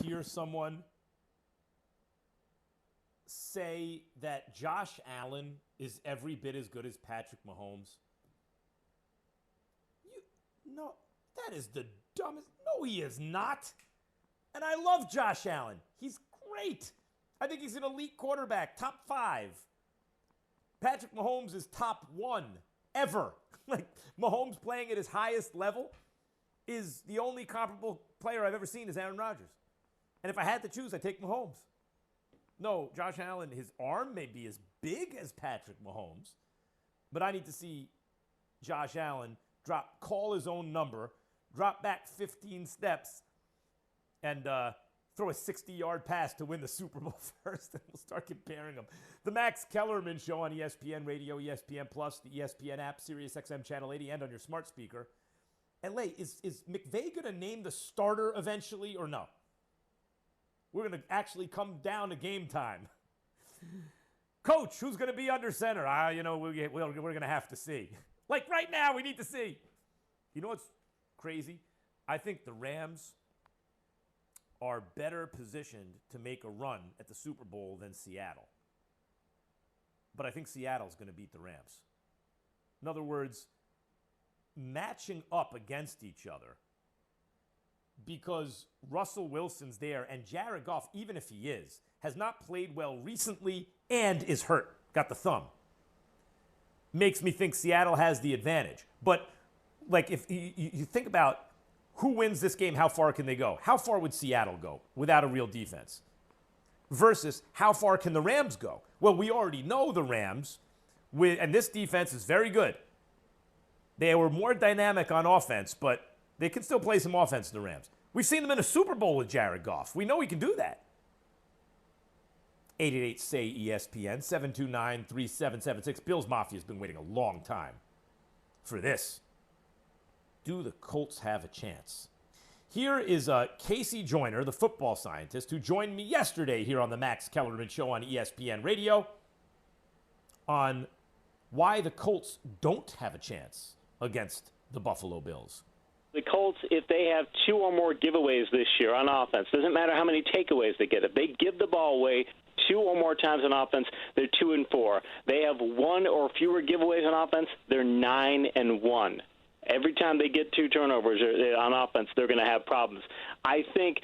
hear someone say that Josh Allen is every bit as good as Patrick Mahomes? No, that is the dumbest. No, he is not. And I love Josh Allen. He's great. I think he's an elite quarterback, top 5. Patrick Mahomes is top 1 ever. Like, Mahomes playing at his highest level is the only comparable player I've ever seen is Aaron Rodgers. And if I had to choose, I'd take Mahomes. No, Josh Allen, his arm may be as big as Patrick Mahomes, but I need to see Josh Allen call his own number, drop back 15 steps, and throw a 60-yard pass to win the Super Bowl first, and we'll start comparing them. The Max Kellerman Show on ESPN Radio, ESPN Plus, the ESPN app, Sirius XM Channel 80, and on your smart speaker. LA, is McVay going to name the starter eventually or no? We're going to actually come down to game time. Coach, who's going to be under center? We're going to have to see. Like right now, we need to see. You know what's crazy? I think the Rams are better positioned to make a run at the Super Bowl than Seattle. But I think Seattle's going to beat the Rams. In other words, matching up against each other because Russell Wilson's there and Jared Goff, even if he is, has not played well recently and is hurt. Got the thumb. Makes me think Seattle has the advantage. But like if you think about who wins this game, how far can they go? How far would Seattle go without a real defense? Versus how far can the Rams go? Well, we already know the Rams, and this defense is very good. They were more dynamic on offense, but they can still play some offense, the Rams. We've seen them in a Super Bowl with Jared Goff. We know he can do that. 888-SAY-ESPN, 729-3776. Bills Mafia has been waiting a long time for this. Do the Colts have a chance? Here is Casey Joyner, the football scientist, who joined me yesterday here on the Max Kellerman Show on ESPN Radio on why the Colts don't have a chance against the Buffalo Bills. The Colts, if they have 2 or more giveaways this year on offense, doesn't matter how many takeaways they get. If they give the ball away 2 or more times on offense, they're 2-4. They have 1 or fewer giveaways on offense, they're 9-1. Every time they get 2 turnovers on offense, they're going to have problems. I think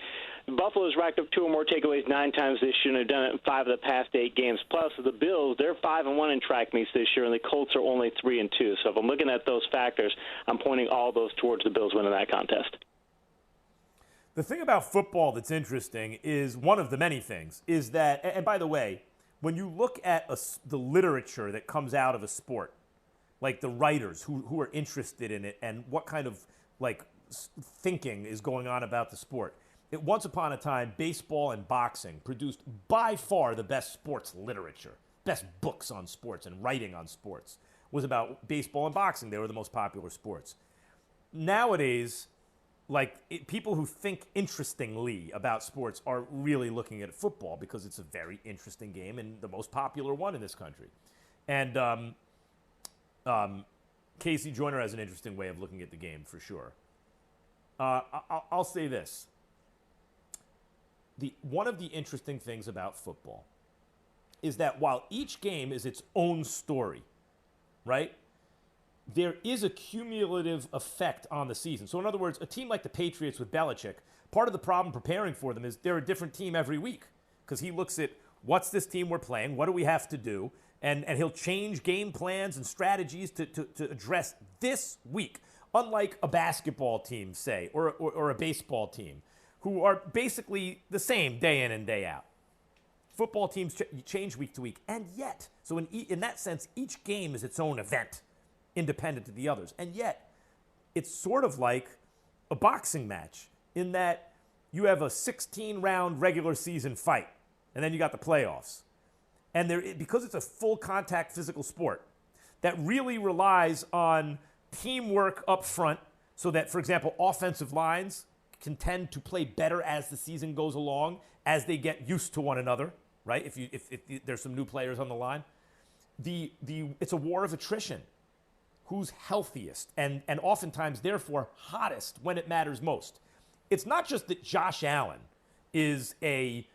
Buffalo's racked up 2 or more takeaways 9 times this year, and they've done it in 5 of the past 8 games. Plus, the Bills, they're 5-1 in track meets this year, and the Colts are only 3-2. So if I'm looking at those factors, I'm pointing all those towards the Bills winning that contest. The thing about football that's interesting is one of the many things is that, and by the way, when you look at the literature that comes out of a sport, like the writers who are interested in it and what kind of thinking is going on about the sport. Once upon a time, baseball and boxing produced by far the best sports literature, best books on sports and writing on sports was about baseball and boxing. They were the most popular sports. Nowadays, people who think interestingly about sports are really looking at football because it's a very interesting game and the most popular one in this country. And Casey Joyner has an interesting way of looking at the game for sure. I'll say this. One of the interesting things about football is that while each game is its own story, right, there is a cumulative effect on the season. So in other words, a team like the Patriots with Belichick, part of the problem preparing for them is they're a different team every week because he looks at what's this team we're playing, what do we have to do, and he'll change game plans and strategies to address this week, unlike a basketball team, say, or a baseball team, who are basically the same day in and day out. Football teams change week to week, and yet, so in that sense, each game is its own event, independent of the others. And yet, it's sort of like a boxing match in that you have a 16-round regular season fight, and then you got the playoffs. And because it's a full contact physical sport that really relies on teamwork up front so that, for example, offensive lines can tend to play better as the season goes along, as they get used to one another, right? If there's some new players on the line. It's a war of attrition. Who's healthiest and oftentimes, therefore, hottest when it matters most. It's not just that Josh Allen is a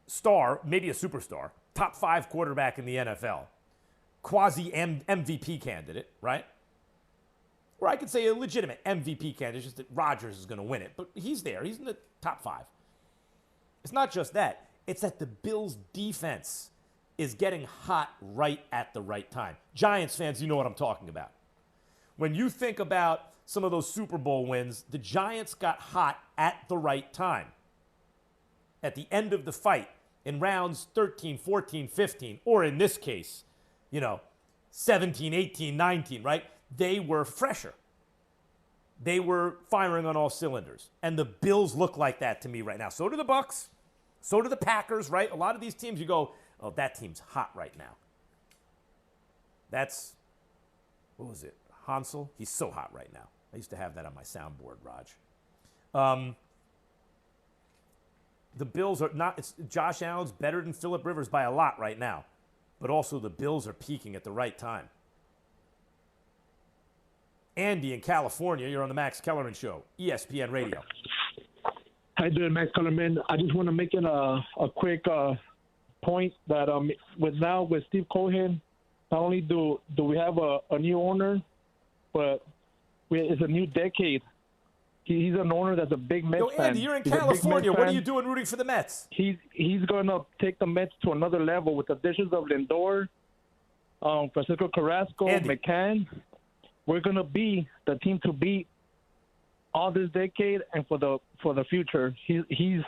star, maybe a superstar, top 5 quarterback in the NFL, quasi MVP candidate, right? Or I could say a legitimate MVP candidate, just that Rodgers is going to win it. But he's there. He's in the top 5. It's not just that. It's that the Bills' defense is getting hot right at the right time. Giants fans, you know what I'm talking about. When you think about some of those Super Bowl wins, the Giants got hot at the right time. At the end of the fight, in rounds 13, 14, 15, or in this case, 17, 18, 19, right? They were fresher. They were firing on all cylinders. And the Bills look like that to me right now. So do the Bucks. So do the Packers, right? A lot of these teams, you go, oh, that team's hot right now. That's, what was it? Hansel? He's so hot right now. I used to have that on my soundboard, Raj. The Bills are not, Josh Allen's better than Phillip Rivers by a lot right now. But also the Bills are peaking at the right time. Andy in California, you're on the Max Kellerman Show, ESPN Radio. How you doing, Max Kellerman? I just want to make it a quick point that with Steve Cohen, not only do we have a new owner, but it's a new decade. He's an owner that's a big Mets fan. Andy, you're in California. What are you doing rooting for the Mets? He's going to take the Mets to another level with the additions of Lindor, Francisco Carrasco, McCann. We're going to be the team to beat all this decade and for the future. He's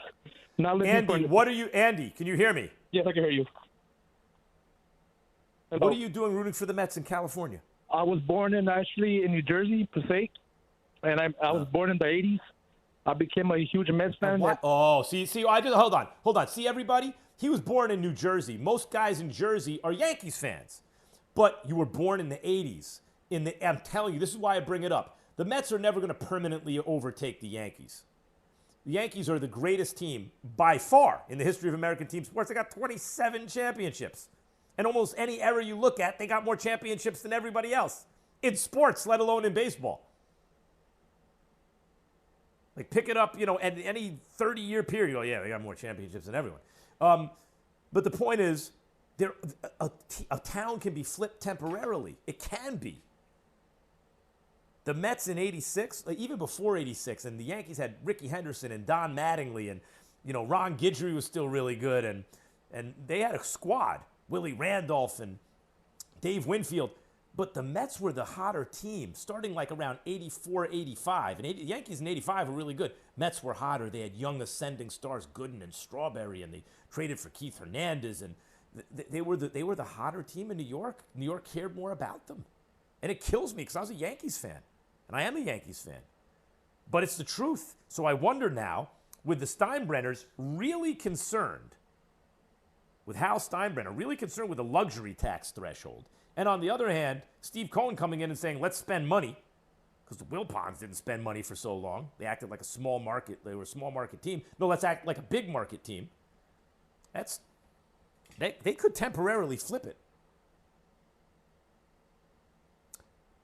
not looking for... Andy, can you hear me? Yes, I can hear you. Hello? What are you doing rooting for the Mets in California? I was born in New Jersey, Passaic, and I was born in the 80s. I became a huge Mets fan. Hold on. See, everybody? He was born in New Jersey. Most guys in Jersey are Yankees fans. But you were born in the 80s. I'm telling you, this is why I bring it up. The Mets are never going to permanently overtake the Yankees. The Yankees are the greatest team by far in the history of American team sports. They got 27 championships. And almost any era you look at, they got more championships than everybody else. In sports, let alone in baseball. Like, pick it up, at any 30-year period. Oh, yeah, they got more championships than everyone. But the point is, a town can be flipped temporarily. It can be. The Mets in 86, even before 86, and the Yankees had Ricky Henderson and Don Mattingly, and, Ron Guidry was still really good, and they had a squad, Willie Randolph and Dave Winfield. But the Mets were the hotter team, starting like around 84, 85. And the Yankees in 85 were really good. Mets were hotter. They had young ascending stars, Gooden and Strawberry, and they traded for Keith Hernandez. And they were the hotter team in New York. New York cared more about them. And it kills me because I was a Yankees fan. And I am a Yankees fan. But it's the truth. So I wonder now, with the Steinbrenners really concerned with Hal Steinbrenner, really concerned with the luxury tax threshold. And on the other hand, Steve Cohen coming in and saying, let's spend money, because the Wilpons didn't spend money for so long. They acted like a small market. They were a small market team. No, let's act like a big market team. They could temporarily flip it.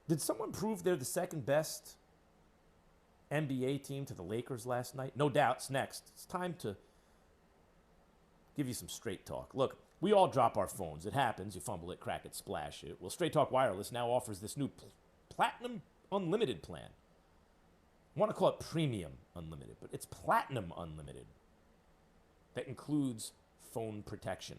Did someone prove they're the second best NBA team to the Lakers last night? No doubts. Next. It's time to give you some straight talk. Look, we all drop our phones. It happens. You fumble it, crack it, splash it. Well, Straight Talk Wireless now offers this new Platinum Unlimited plan. I want to call it Premium Unlimited, but it's Platinum Unlimited. That includes phone protection.